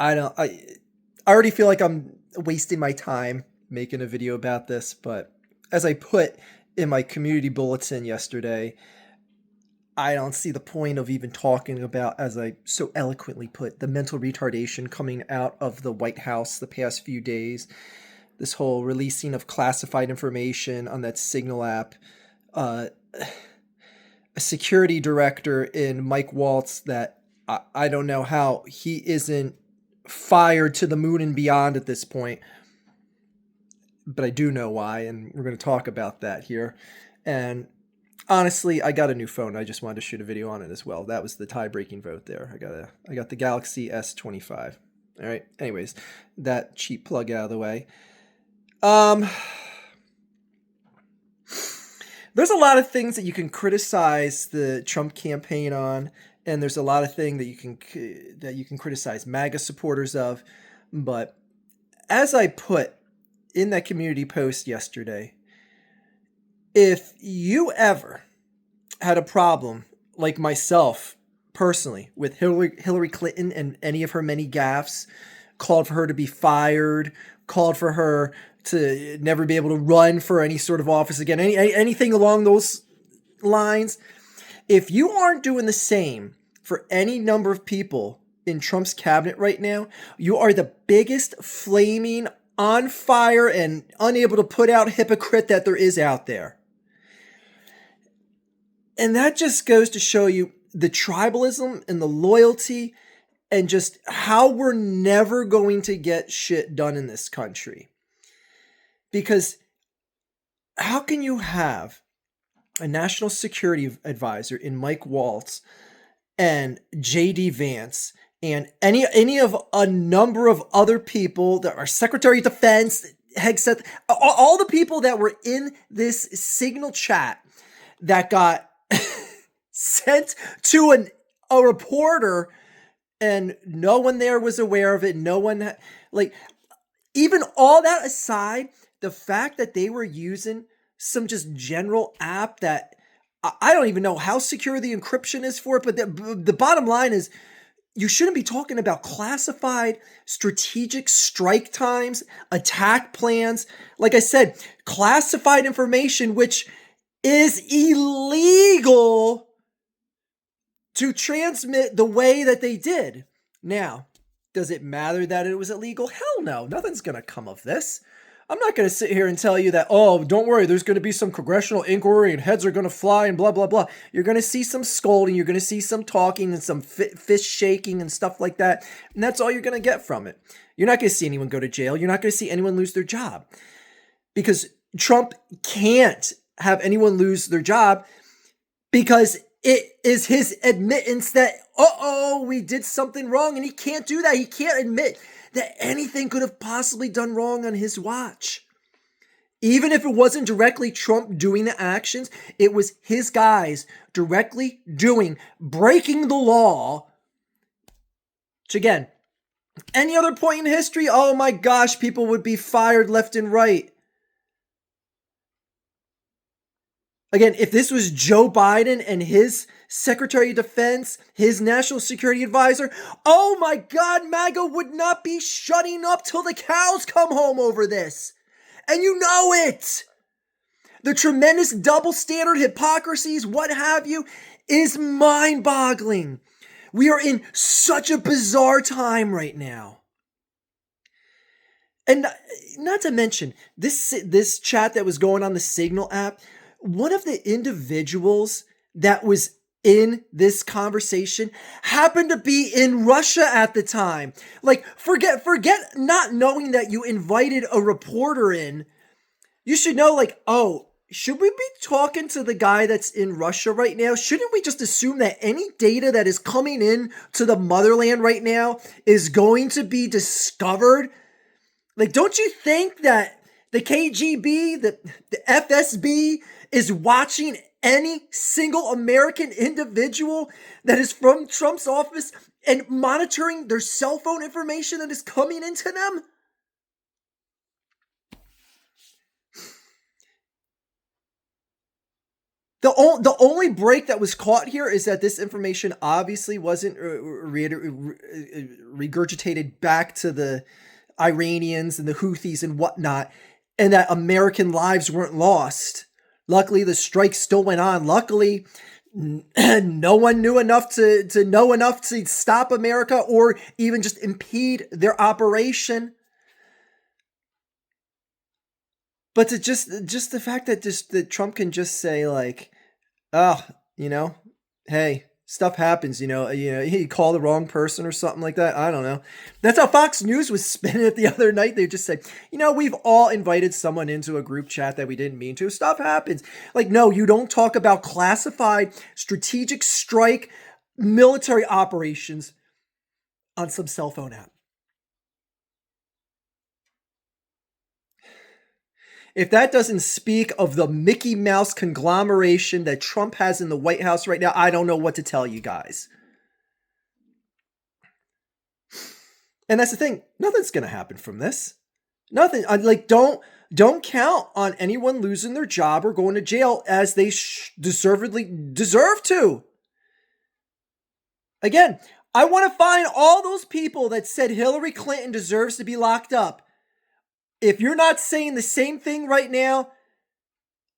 I already feel like I'm wasting my time making a video about this, but as I put in my community bulletin yesterday, I don't see the point of even talking about, as I so eloquently put, the mental retardation coming out of the White House the past few days. This whole releasing of classified information on that Signal app. Uh, a security director in Mike Waltz that I don't know how he isn't fired to the moon and beyond at this point. But I do know why, and we're going to talk about that here. And honestly, I got a new phone. I just wanted to shoot a video on it as well. That was the tie-breaking vote there. I got the Galaxy S25. All right. Anyways, that cheap plug out of the way. There's a lot of things that you can criticize the Trump campaign on, and there's a lot of things that you can criticize MAGA supporters of. But as I put in that community post yesterday, if you ever had a problem like myself personally with Hillary Clinton and any of her many gaffes, called for her to be fired, called for her to never be able to run for any sort of office again, anything along those lines, if you aren't doing the same for any number of people in Trump's cabinet right now, you are the biggest flaming, on fire, and unable to put out hypocrite that there is out there. And that just goes to show you the tribalism and the loyalty and just how we're never going to get shit done in this country. Because how can you have a national security advisor in Mike Waltz and J.D. Vance and any of a number of other people that are Secretary of Defense, Hegseth, all the people that were in this Signal chat that got sent to a reporter and no one there was aware of it. No one, even all that aside, the fact that they were using some just general app that I don't even know how secure the encryption is for it, but the bottom line is you shouldn't be talking about classified strategic strike times, attack plans. Like I said, classified information, which is illegal to transmit the way that they did. Now, does it matter that it was illegal? Hell no. Nothing's going to come of this. I'm not going to sit here and tell you that, oh, don't worry, there's going to be some congressional inquiry and heads are going to fly and blah, blah, blah. You're going to see some scolding. You're going to see some talking and some fist shaking and stuff like that. And that's all you're going to get from it. You're not going to see anyone go to jail. You're not going to see anyone lose their job. Because Trump can't have anyone lose their job because it is his admittance that, we did something wrong, and he can't do that. He can't admit that anything could have possibly done wrong on his watch. Even if it wasn't directly Trump doing the actions, it was his guys directly breaking the law. Which again, any other point in history, oh my gosh, people would be fired left and right. Again, if this was Joe Biden and his Secretary of Defense, his National Security Advisor, oh my God, MAGA would not be shutting up till the cows come home over this. And you know it. The tremendous double standard, hypocrisies, what have you, is mind-boggling. We are in such a bizarre time right now. And not to mention, this chat that was going on the Signal app, one of the individuals that was in this conversation happened to be in Russia at the time. Like, forget not knowing that you invited a reporter in. You should know, like, oh, should we be talking to the guy that's in Russia right now? Shouldn't we just assume that any data that is coming in to the motherland right now is going to be discovered? Like, don't you think that the KGB, the FSB is watching any single American individual that is from Trump's office and monitoring their cell phone information that is coming into them? The only break that was caught here is that this information obviously wasn't regurgitated back to the Iranians and the Houthis and whatnot, and that American lives weren't lost. Luckily, the strike still went on. Luckily, no one knew enough to know enough to stop America or even just impede their operation. But to just the fact that that Trump can just say like, oh, hey, stuff happens, he called the wrong person or something like that. I don't know. That's how Fox News was spinning it the other night. They just said, we've all invited someone into a group chat that we didn't mean to. Stuff happens. Like, no, you don't talk about classified strategic strike military operations on some cell phone app. If that doesn't speak of the Mickey Mouse conglomeration that Trump has in the White House right now, I don't know what to tell you guys. And that's the thing. Nothing's going to happen from this. Nothing. Don't count on anyone losing their job or going to jail as they deservedly deserve to. Again, I want to find all those people that said Hillary Clinton deserves to be locked up. If you're not saying the same thing right now,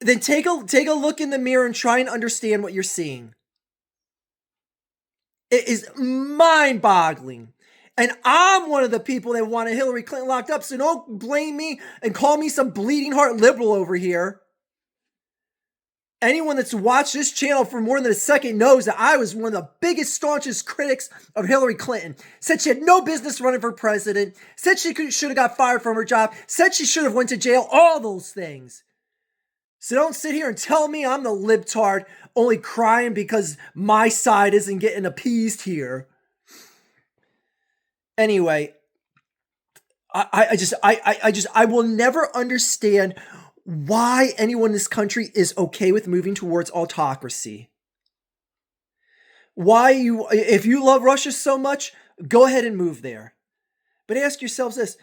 then take a look in the mirror and try and understand what you're seeing. It is mind-boggling. And I'm one of the people that wanted Hillary Clinton locked up, so don't blame me and call me some bleeding heart liberal over here. Anyone that's watched this channel for more than a second knows that I was one of the biggest, staunchest critics of Hillary Clinton. Said she had no business running for president. Said she should have got fired from her job. Said she should have went to jail. All those things. So don't sit here and tell me I'm the libtard only crying because my side isn't getting appeased here. Anyway, I will never understand why anyone in this country is okay with moving towards autocracy. If you love Russia so much, go ahead and move there. But ask yourselves this,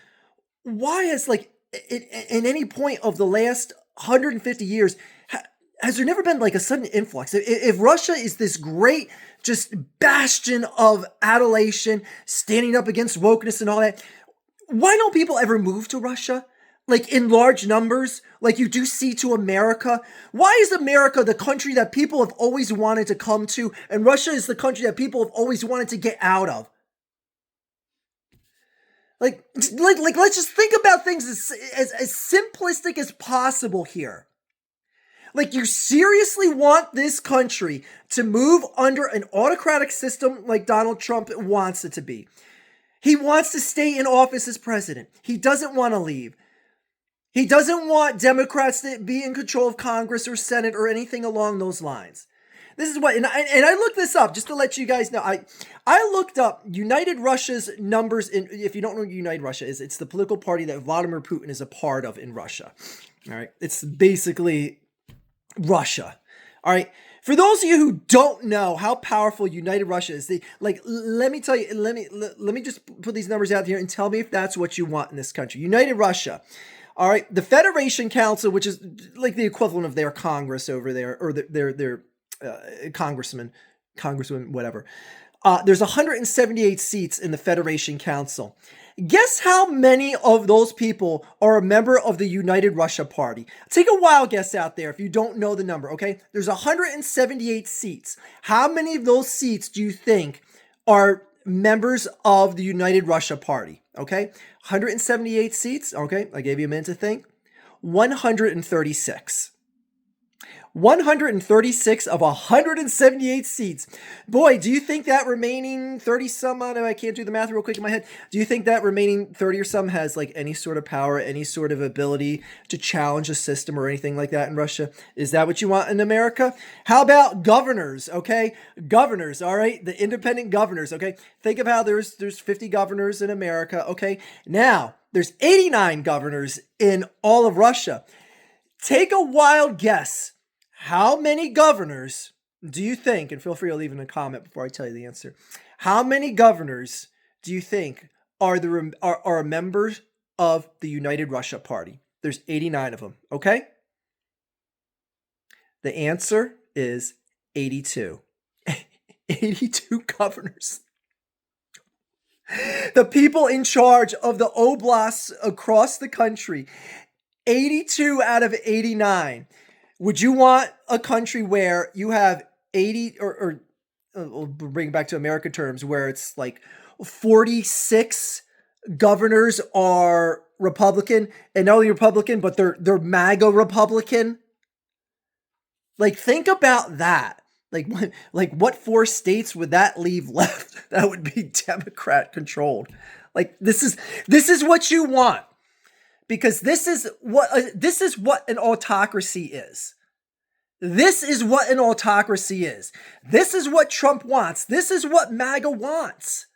why has in any point of the last 150 years, has there never been a sudden influx? If Russia is this great just bastion of adulation, standing up against wokeness and all that, why don't people ever move to Russia? In large numbers, like you do see to America? Why is America the country that people have always wanted to come to, and Russia is the country that people have always wanted to get out of? Let's just think about things as simplistic as possible here. You seriously want this country to move under an autocratic system like Donald Trump wants it to be. He wants to stay in office as president. He doesn't want to leave. He doesn't want Democrats to be in control of Congress or Senate or anything along those lines. This is what, and I looked this up just to let you guys know. I looked up United Russia's numbers. If you don't know what United Russia is, it's the political party that Vladimir Putin is a part of in Russia. All right, it's basically Russia. All right. For those of you who don't know how powerful United Russia is, let me tell you, let me just put these numbers out here and tell me if that's what you want in this country. United Russia. All right. The Federation Council, which is the equivalent of their Congress over there, or their congressman, whatever. There's 178 seats in the Federation Council. Guess how many of those people are a member of the United Russia Party? Take a wild guess out there if you don't know the number, okay? There's 178 seats. How many of those seats do you think are members of the United Russia Party, okay? 178 seats, okay? I gave you a minute to think. 136. 136 of 178 seats. Boy, do you think that remaining 30 some odd, I can't do the math real quick in my head. Do you think that remaining 30 or some has any sort of power, any sort of ability to challenge a system or anything like that in Russia? Is that what you want in America? How about governors, okay? Governors, all right? The independent governors, okay? Think of how there's 50 governors in America, okay? Now, there's 89 governors in all of Russia. Take a wild guess. How many governors do you think, and feel free to leave in a comment before I tell you the answer, how many governors do you think are members of the United Russia Party? There's 89 of them, okay? The answer is 82. 82 governors. The people in charge of the oblasts across the country, 82 out of 89. Would you want a country where you have 80, or we'll bring it back to American terms, where it's like 46 governors are Republican, and not only Republican, but they're MAGA Republican? Like, think about that. Like what 4 states would that leave left that would be Democrat controlled? Like, this is what you want, because this is what an autocracy is. This is what an autocracy is. This is what Trump wants. This is what MAGA wants.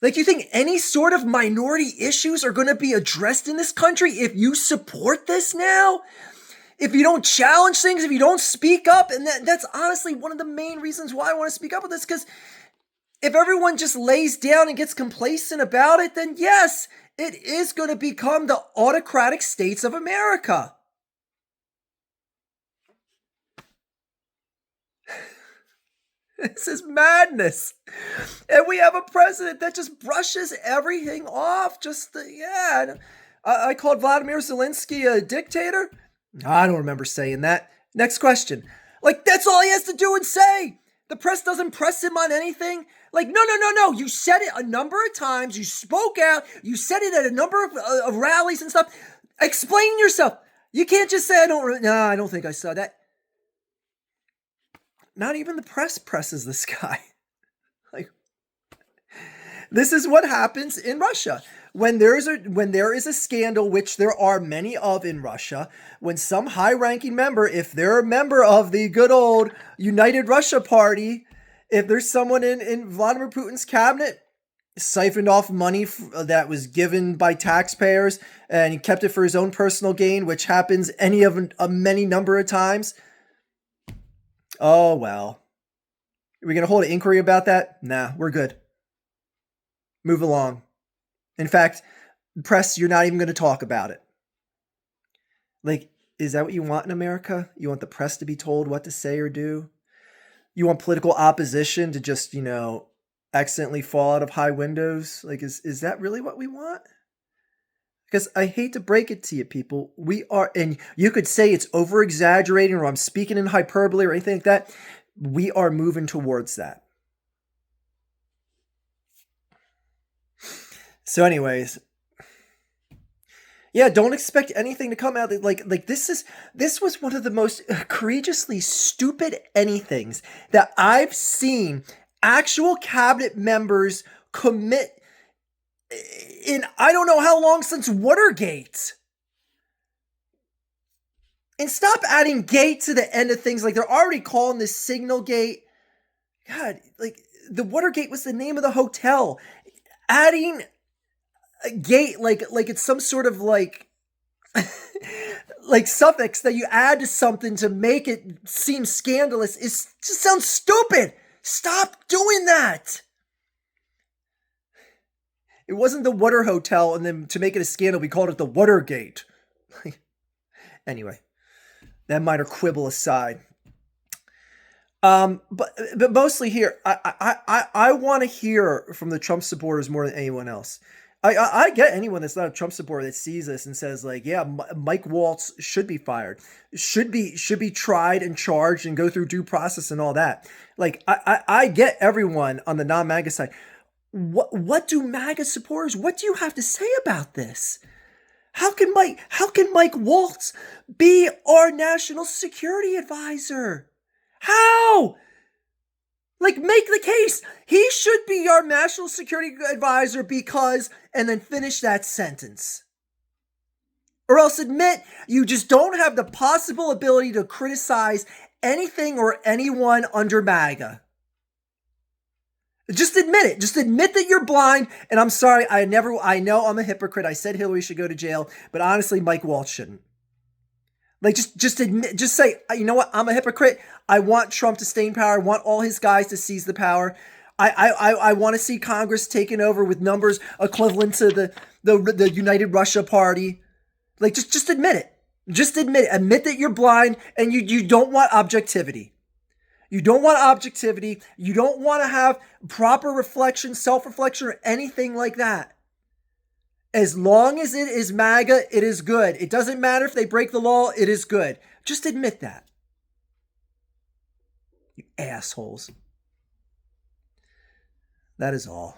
Like, you think any sort of minority issues are going to be addressed in this country if you support this now? If you don't challenge things, if you don't speak up, and that's honestly one of the main reasons why I want to speak up with this, because if everyone just lays down and gets complacent about it, then yes, it is going to become the autocratic states of America. This is madness. And we have a president that just brushes everything off. I called Vladimir Zelensky a dictator. I don't remember saying that. Next question. Like, that's all he has to do and say. The press doesn't press him on anything. Like, no. You said it a number of times. You spoke out. You said it at a number of rallies and stuff. Explain yourself. You can't just say, I don't think I saw that. Not even the press presses this guy. Like, this is what happens in Russia. When there is a scandal, which there are many of in Russia, when some high-ranking member, if they're a member of the good old United Russia Party, if there's someone in Vladimir Putin's cabinet siphoned off money that was given by taxpayers and he kept it for his own personal gain, which happens any of a many number of times. Oh, well. Are we going to hold an inquiry about that? Nah, we're good. Move along. In fact, press, you're not even going to talk about it. Like, is that what you want in America? You want the press to be told what to say or do? You want political opposition to just, accidentally fall out of high windows? Like, is that really what we want? Because I hate to break it to you, people. We are, and you could say it's over-exaggerating or I'm speaking in hyperbole or anything like that. We are moving towards that. So anyways, yeah, don't expect anything to come out. Like this was one of the most egregiously stupid anythings that I've seen actual cabinet members commit in I don't know how long since Watergate. And stop adding gate to the end of things. Like, they're already calling this Signal Gate. God, like, the Watergate was the name of the hotel. Adding a gate like it's some sort of like suffix that you add to something to make it seem scandalous just sounds stupid. Stop doing that. It wasn't the Water Hotel, and then to make it a scandal, we called it the Watergate. Anyway, that minor quibble aside. But mostly here, I want to hear from the Trump supporters more than anyone else. I get anyone that's not a Trump supporter that sees this and says, like, yeah, Mike Waltz should be fired, should be tried and charged and go through due process and all that. Like, I get everyone on the non-MAGA side. What do MAGA supporters, what do you have to say about this? How can Mike Waltz be our national security advisor? How? Like, make the case. He should be our national security advisor because, and then finish that sentence. Or else admit you just don't have the possible ability to criticize anything or anyone under MAGA. Just admit it. Just admit that you're blind. And I'm sorry, I know I'm a hypocrite. I said Hillary should go to jail, but honestly, Mike Waltz shouldn't. Like, just admit, just say, you know what? I'm a hypocrite. I want Trump to stay in power. I want all his guys to seize the power. I want to see Congress taken over with numbers equivalent to the United Russia Party. Like, just admit it. Just admit it. Admit that you're blind and you don't want objectivity. You don't want objectivity. You don't want to have proper reflection, self-reflection, or anything like that. As long as it is MAGA, it is good. It doesn't matter if they break the law, it is good. Just admit that. You assholes. That is all.